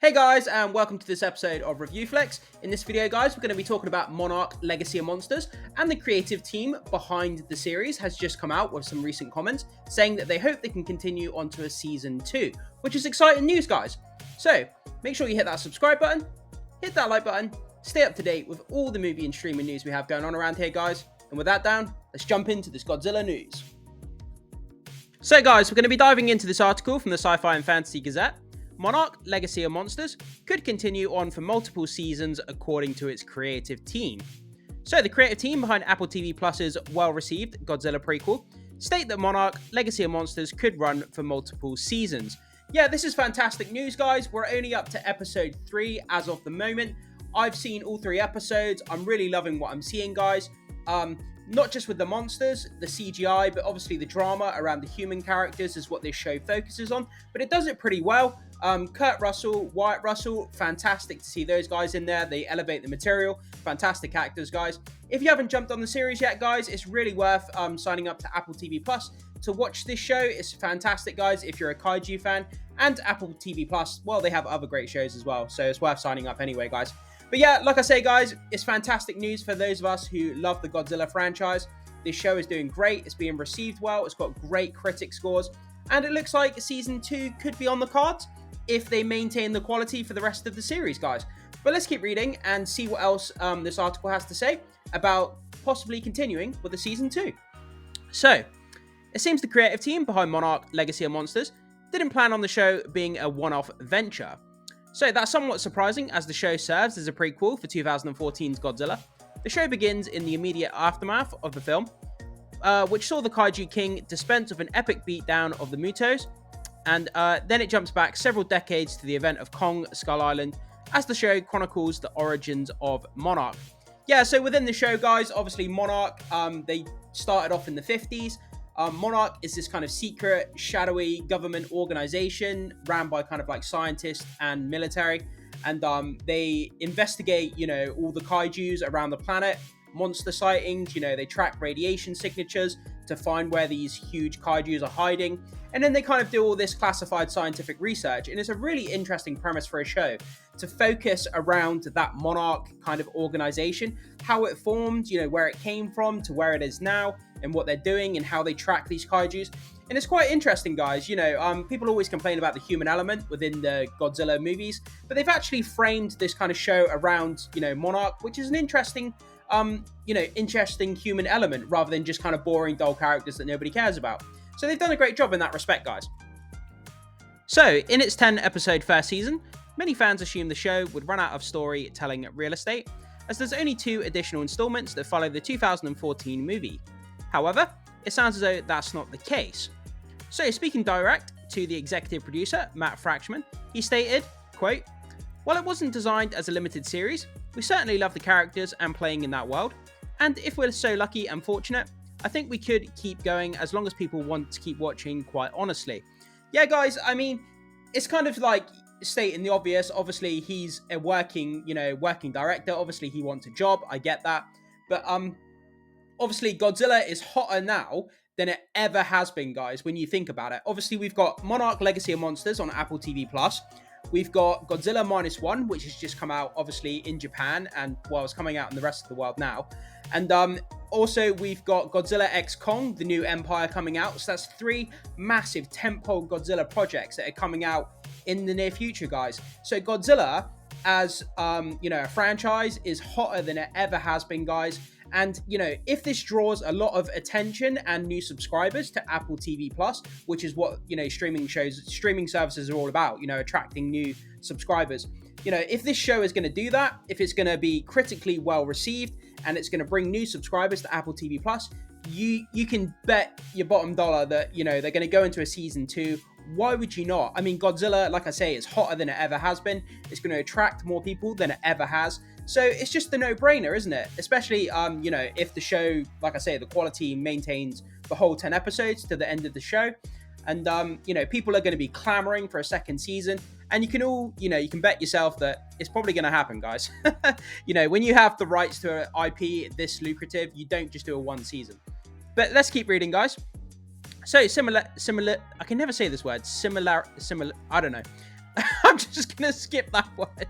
Hey guys, and welcome to this episode of Review Flex. In this video, guys, we're going to be talking about Monarch Legacy of Monsters, and the creative team behind the series has just come out with some recent comments saying that they hope they can continue onto a season 2, which is exciting news, guys. So, make sure you hit that subscribe button, hit that like button, stay up to date with all the movie and streaming news we have going on around here, guys. And with that down, let's jump into this Godzilla news. So guys, we're going to be diving into this article from the Sci-Fi and Fantasy Gazette. Monarch Legacy of Monsters could continue on for multiple seasons according to its creative team. So the creative team behind Apple TV Plus's well-received Godzilla prequel state that Monarch Legacy of Monsters could run for multiple seasons. Yeah, this is fantastic news, guys. We're only up to episode 3 as of the moment. I've seen all 3 episodes. I'm really loving what I'm seeing, guys. Not just with the monsters, the CGI, but obviously the drama around the human characters is what this show focuses on. But it does it pretty well. Kurt Russell, Wyatt Russell, fantastic to see those guys in there. They elevate the material. Fantastic actors, guys. If you haven't jumped on the series yet, guys, it's really worth signing up to Apple TV Plus to watch this show. It's fantastic, guys, if you're a kaiju fan. And Apple TV Plus, well, they have other great shows as well. So it's worth signing up anyway, guys. But yeah, like I say, guys, it's fantastic news for those of us who love the Godzilla franchise. This show is doing great. It's being received well. It's got great critic scores. And it looks like season 2 could be on the cards if they maintain the quality for the rest of the series, guys. But let's keep reading and see what else this article has to say about possibly continuing with the season 2. So, it seems the creative team behind Monarch Legacy of Monsters didn't plan on the show being a one-off venture. So that's somewhat surprising, as the show serves as a prequel for 2014's Godzilla. The show begins in the immediate aftermath of the film, which saw the Kaiju King dispense with an epic beatdown of the Mutos, and then it jumps back several decades to the event of Kong Skull Island, as the show chronicles the origins of Monarch. Yeah, so within the show, guys, obviously Monarch, they started off in the 50s. Monarch is this kind of secret, shadowy government organization ran by kind of like scientists and military. And they investigate, all the kaijus around the planet, monster sightings, they track radiation signatures to find where these huge kaijus are hiding. And then they kind of do all this classified scientific research. And it's a really interesting premise for a show to focus around that Monarch kind of organization, how it formed, where it came from to where it is now, and what they're doing and how they track these kaijus. And it's quite interesting, guys. People always complain about the human element within the Godzilla movies, but they've actually framed this kind of show around, Monarch, which is an interesting, interesting human element rather than just kind of boring, dull characters that nobody cares about. So they've done a great job in that respect, guys. So, in its 10-episode first season, many fans assumed the show would run out of storytelling real estate, as there's only 2 additional installments that follow the 2014 movie. However, it sounds as though that's not the case. So, speaking direct to the executive producer, Matt Fraction, he stated, quote, "While it wasn't designed as a limited series, we certainly love the characters and playing in that world, and if we're so lucky and fortunate, I think we could keep going as long as people want to keep watching, quite honestly." Yeah, guys, I mean, it's kind of like stating the obvious. Obviously, he's a working director. Obviously, he wants a job. I get that. But obviously, Godzilla is hotter now than it ever has been, guys, when you think about it. Obviously, we've got Monarch Legacy of Monsters on Apple TV Plus. We've got Godzilla -1, which has just come out, obviously, in Japan, and, well, it's coming out in the rest of the world now. And also, we've got Godzilla x Kong, the new Empire, coming out. So that's 3 massive tentpole Godzilla projects that are coming out in the near future, guys. So Godzilla, as, a franchise, is hotter than it ever has been, guys. And, if this draws a lot of attention and new subscribers to Apple TV Plus, which is what, streaming services are all about, attracting new subscribers. If this show is going to do that, if it's going to be critically well received, and it's going to bring new subscribers to Apple TV Plus, you can bet your bottom dollar that, they're going to go into a season 2. Why would you not? I mean, Godzilla, like I say, is hotter than it ever has been. It's going to attract more people than it ever has. So it's just a no-brainer, isn't it? Especially, if the show, like I say, the quality maintains the whole 10 episodes to the end of the show. And, people are going to be clamoring for a second season. And you can all, you can bet yourself that it's probably going to happen, guys. When you have the rights to an IP this lucrative, you don't just do a 1 season. But let's keep reading, guys. So, similar, I can never say this word, similar, I don't know. I'm just going to skip that word.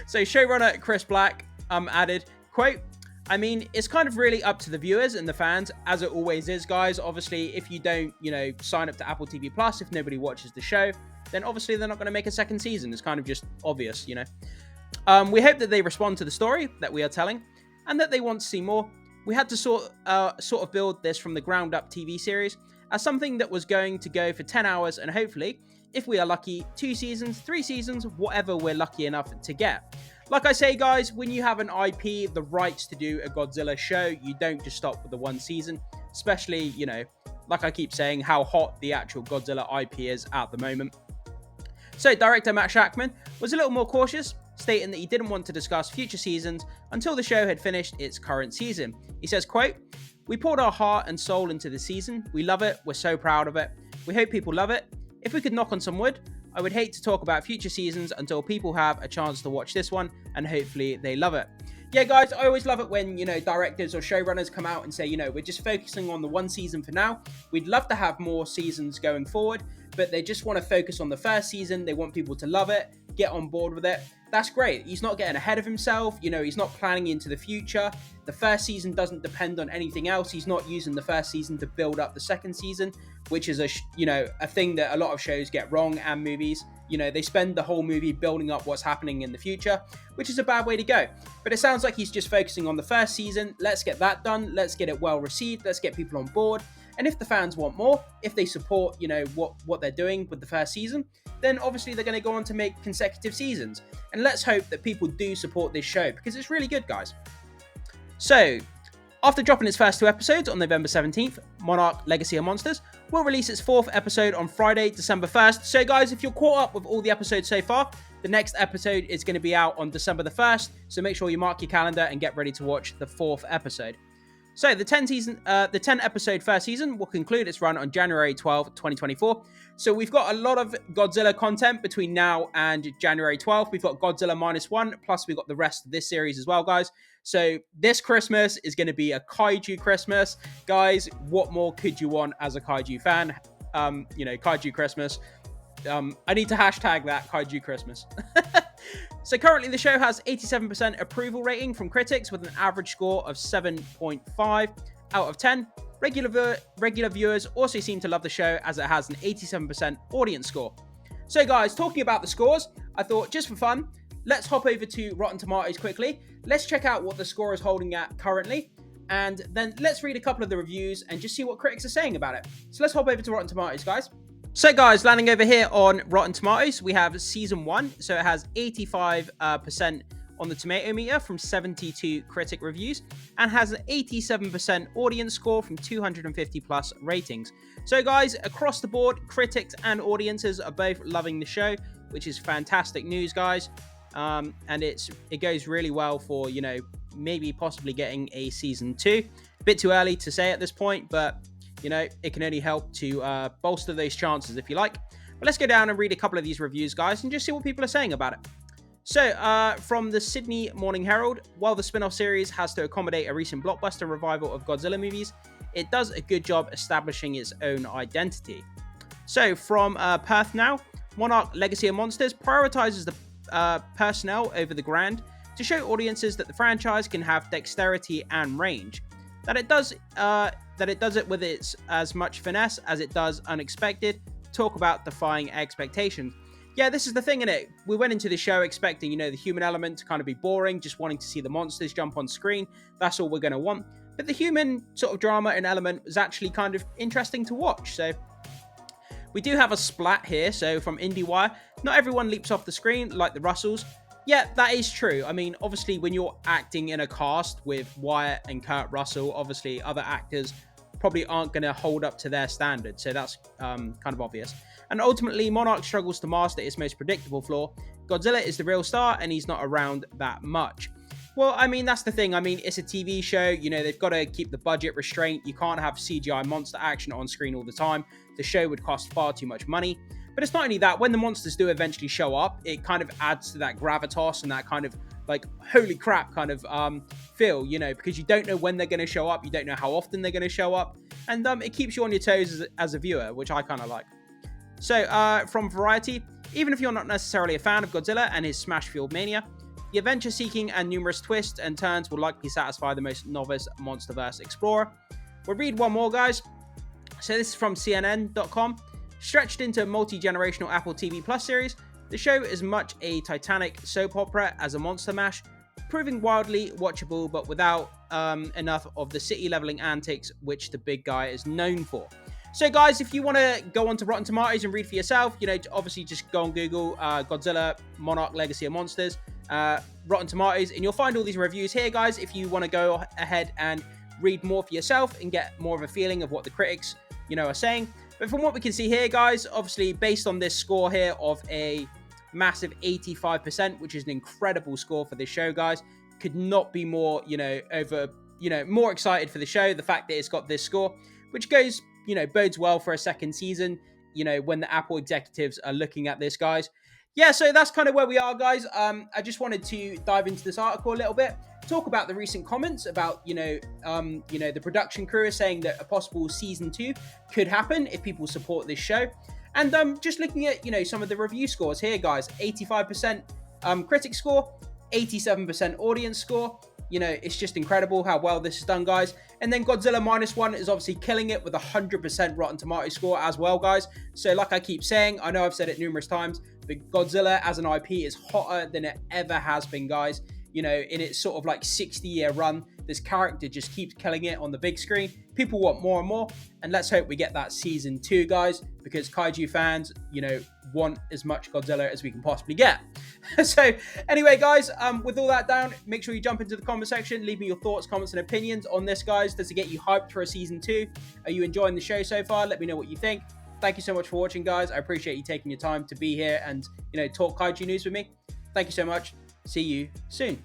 So showrunner Chris Black added, quote, I mean, it's kind of really up to the viewers and the fans, as it always is, guys. Obviously, if you don't, sign up to Apple TV Plus, if nobody watches the show, then obviously they're not going to make a second season. It's kind of just obvious, We hope that they respond to the story that we are telling and that they want to see more. We had to sort of build this from the ground up TV series as something that was going to go for 10 hours and hopefully, if we are lucky, 2 seasons, 3 seasons, whatever we're lucky enough to get. Like I say, guys, when you have an IP, the rights to do a Godzilla show, you don't just stop with the 1 season, especially, like I keep saying, how hot the actual Godzilla IP is at the moment. So director Matt Shakman was a little more cautious, stating that he didn't want to discuss future seasons until the show had finished its current season. He says, quote, we poured our heart and soul into the season. We love it. We're so proud of it. We hope people love it. If we could knock on some wood, I would hate to talk about future seasons until people have a chance to watch this one, and hopefully they love it. Yeah, guys, I always love it when, directors or showrunners come out and say, we're just focusing on the 1 season for now. We'd love to have more seasons going forward, but they just want to focus on the first season. They want people to love it, get on board with it. That's great. He's not getting ahead of himself. He's not planning into the future. The first season doesn't depend on anything else. He's not using the first season to build up the second season, which is a thing that a lot of shows get wrong, and movies. They spend the whole movie building up what's happening in the future, which is a bad way to go. But it sounds like he's just focusing on the first season. Let's get that done. Let's get it well received. Let's get people on board. And if the fans want more, if they support, what they're doing with the first season, then obviously they're going to go on to make consecutive seasons. And let's hope that people do support this show because it's really good, guys. So, after dropping its first 2 episodes on November 17th, Monarch Legacy of Monsters will release its 4th episode on Friday, December 1st. So guys, if you're caught up with all the episodes so far, the next episode is going to be out on December the 1st. So make sure you mark your calendar and get ready to watch the 4th episode. So the 10 episode first season will conclude its run on January 12, 2024. So we've got a lot of Godzilla content between now and January 12th. We've got Godzilla -1, plus we've got the rest of this series as well, guys. So this Christmas is going to be a Kaiju Christmas. Guys, what more could you want as a Kaiju fan? Kaiju Christmas. I need to hashtag that Kaiju Christmas. So currently the show has 87% approval rating from critics with an average score of 7.5 out of 10. Regular viewers also seem to love the show as it has an 87% audience score. So guys, talking about the scores, I thought just for fun, let's hop over to Rotten Tomatoes quickly. Let's check out what the score is holding at currently. And then let's read a couple of the reviews and just see what critics are saying about it. So let's hop over to Rotten Tomatoes, guys. So guys, landing over here on Rotten Tomatoes, we have season 1. So it has 85% on the tomato meter from 72 critic reviews and has an 87% audience score from 250 plus ratings. So guys, across the board, critics and audiences are both loving the show, which is fantastic news, guys. And it goes really well for, maybe possibly getting a season 2. A bit too early to say at this point, but it can only help to bolster those chances if you like. But let's go down and read a couple of these reviews, guys, and just see what people are saying about it. So, from the Sydney Morning Herald, while the spin-off series has to accommodate a recent blockbuster revival of Godzilla movies, it does a good job establishing its own identity. So, from Perth Now, Monarch Legacy of Monsters prioritizes the personnel over the grand to show audiences that the franchise can have dexterity and range. That it does it with its as much finesse as it does unexpected. Talk about defying expectations. Yeah, this is the thing, innit? We went into the show expecting, the human element to kind of be boring, just wanting to see the monsters jump on screen. That's all we're going to want. But the human sort of drama and element was actually kind of interesting to watch. So we do have a splat here. So from IndieWire, not everyone leaps off the screen like the Russells. Yeah, that is true. I mean, obviously, when you're acting in a cast with Wyatt and Kurt Russell, obviously other actors probably aren't going to hold up to their standards. So that's kind of obvious. And ultimately, Monarch struggles to master its most predictable flaw. Godzilla is the real star, and he's not around that much. Well, I mean, that's the thing. I mean, it's a TV show. They've got to keep the budget restraint. You can't have CGI monster action on screen all the time. The show would cost far too much money. But it's not only that. When the monsters do eventually show up, it kind of adds to that gravitas and that kind of like, holy crap kind of feel, because you don't know when they're going to show up. You don't know how often they're going to show up. And it keeps you on your toes as a viewer, which I kind of like. So, from Variety, Even if you're not necessarily a fan of Godzilla and his smash-fueled mania, the adventure-seeking and numerous twists and turns will likely satisfy the most novice MonsterVerse explorer. We'll read one more, guys. So this is from CNN.com. Stretched into a multi-generational Apple TV Plus series, the show is much a Titanic soap opera as a monster mash, proving wildly watchable but without enough of the city-leveling antics which the big guy is known for. So guys, if you want to go onto Rotten Tomatoes and read for yourself, obviously just go on Google Godzilla Monarch Legacy of Monsters, Rotten Tomatoes, and you'll find all these reviews here, guys, if you want to go ahead and read more for yourself and get more of a feeling of what the critics, are saying. But from what we can see here, guys, obviously based on this score here of a massive 85%, which is an incredible score for this show, guys, could not be more, more excited for the show. The fact that it's got this score, which goes, bodes well for a second season, when the Apple executives are looking at this, guys. Yeah, so that's kind of where we are, guys. I just wanted to dive into this article a little bit, talk about the recent comments about, the production crew is saying that a possible season 2 could happen if people support this show. And just looking at, some of the review scores here, guys. 85% critic score, 87% audience score. It's just incredible how well this is done, guys. And then Godzilla -1 is obviously killing it with 100% Rotten Tomatoes score as well, guys. So like I keep saying, I know I've said it numerous times, but Godzilla as an IP is hotter than it ever has been, guys. In its sort of like 60-year run, this character just keeps killing it on the big screen. People want more and more, and let's hope we get that season 2, guys, because kaiju fans, want as much Godzilla as we can possibly get. So anyway, guys, with all that down, make sure you jump into the comment section, leave me your thoughts, comments, and opinions on this, guys. Does it get you hyped for a season 2? Are you enjoying the show so far? Let me know what you think. Thank you so much for watching, guys. I appreciate you taking your time to be here and, talk kaiju news with me. Thank you so much. See you soon.